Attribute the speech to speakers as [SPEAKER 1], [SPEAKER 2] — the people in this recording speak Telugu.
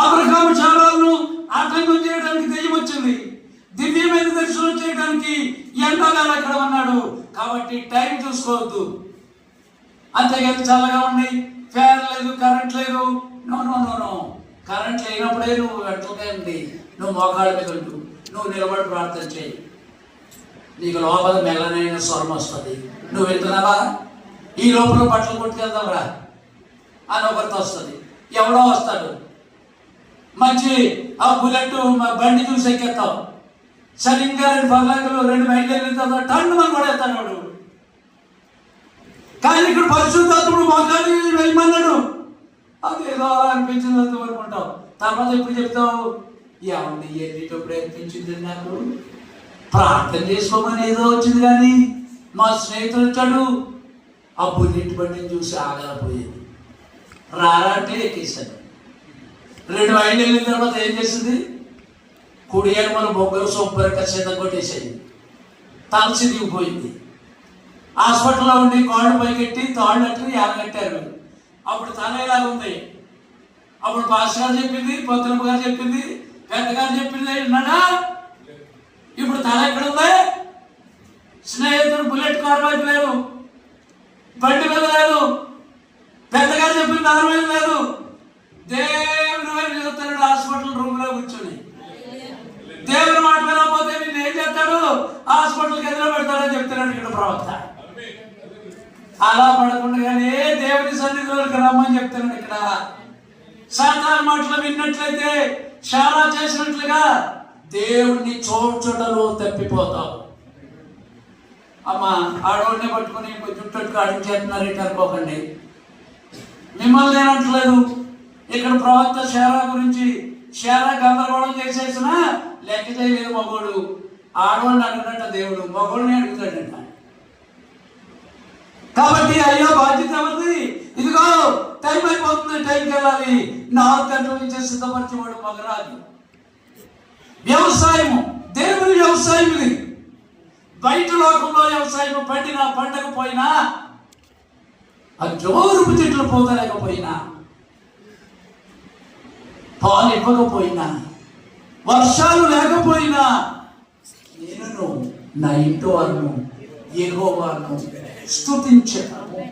[SPEAKER 1] అబ్రహాము శారాలను ఆటంకం చేయడానికి దెయ్యం వచ్చింది. దివ్యమైన దర్శనం చేయడానికి ఎంతగానో అక్కడ ఉన్నాడు. కాబట్టి టైం చూసుకోవద్దు. అంతేగాని చల్లగా ఉన్నాయి, ఫ్యాన్ లేదు, కరెంట్ లేదు. No no no no current లేనప్పుడే నువ్వు అట్లనే ఉంది. నువ్వు మోకాళ్ళ మీద ఉండు, నువ్వు నిలబడి ప్రార్థన చేయి. నీకు లోపల మెల్లనైన స్వరం వస్తుంది. నువ్వు వెళ్తున్నావా? ఈ లోపల బట్టలు కొట్టుకెళ్దాం రా అని ఒకరితో వస్తుంది. ఎవడో వస్తాడు, మంచి ఆ బుల్లెట్ బండి చూసి ఎక్కేస్తావు. సరిగ్గా 2 పర్లాకులు 2 మైళ్ళు వెళ్ళిన తర్వాత టన్ను మనం పడేస్తాడు వాడు. కానీ ఇక్కడ పరిశుద్ధాత్ముడు మోకాలి వేయమన్నాడు. అదేదో అనిపించింది అనుకుంటావు. తర్వాత ఎప్పుడు చెప్తావు? ఏమండి వెళ్ళేటప్పుడు అనిపించింది నాకు, ప్రార్థన చేసుకోమని ఏదో వచ్చింది. కానీ మా స్నేహితుడు వచ్చాడు, ఆ బుల్లెట్ బండిని చూసి ఆగలేకపోయేది. రారా అంటే ఎక్కేశాడు. 2 మైళ్ళు వెళ్ళిన తర్వాత ఏం చేసింది? కుడి ఎడమల బొగ్గలు సూపర్గా చేత కొట్టేసేది. తలసి దిగిపోయింది. హాస్పిటల్లో ఉండి కాళ్ళు పైకెట్టి తాళ్ళు అట్టి ఎలగట్టారు. అప్పుడు తల ఇలాగ ఉంది. అప్పుడు పాస్ గారు చెప్పింది, పొత్తులమ్మ గారు చెప్పింది, పెద్దగారు చెప్పింది విన్నాడా? ఇప్పుడు తల ఎక్కడ ఉంది? స్నేహితుడు బుల్లెట్ కారు వైపు లేదు, బండి మీద లేదు, పెద్దగారు చెప్పింది దాని మీద లేదు. దేవుని వైపు చూస్తున్నాడు హాస్పిటల్ రూమ్ లో కూర్చొని. దేవుని మాట వినకపోతే నేను ఏం చేస్తాడు? హాస్పిటల్కి ఎదురు పెడతాడని చెప్తున్నాడు ఇక్కడ ప్రవక్త. అలా పడకుండానే దేవుని సన్నిధిలోకి రమ్మని చెప్తున్నాడు ఇక్కడ. సాతాను మాటలు విన్నట్లయితే శారా చేసినట్లుగా దేవుణ్ణి చోటలో తప్పిపోతావు. అమ్మా ఆడవాడిని పట్టుకుని జుట్టు ఆడించేస్తున్నారేంటి అనుకోకండి. మిమ్మల్ని నేనట్లేదు. ఇక్కడ ప్రవక్త శారా గురించి, శారా గందరగోళం చేసేసిన లెక్క చేయలేదు మగోడు. ఆడవాడిని అడుగునట్ట దేవుడు, మగోడిని అడుగుతాడంట. కాబట్టి అయ్యో బాధ్యత ఎవరిది? ఇదిగో టైం అయిపోతుంది, టైంకి వెళ్ళాలి. 4 గంటల నుంచి సిద్ధపరిచేవాడు మగరాజు. వ్యవసాయము దేవుని వ్యవసాయం ఇది. బయట లోకంలో వ్యవసాయం పండినా పండకపోయినా, ఆ జోరుపు చెట్లు పోతలేకపోయినా, పాలు ఇవ్వకపోయినా, వర్షాలు లేకపోయినా, నేను నా ఇంటి వారిను యెహోవాను స్తుతించెదను.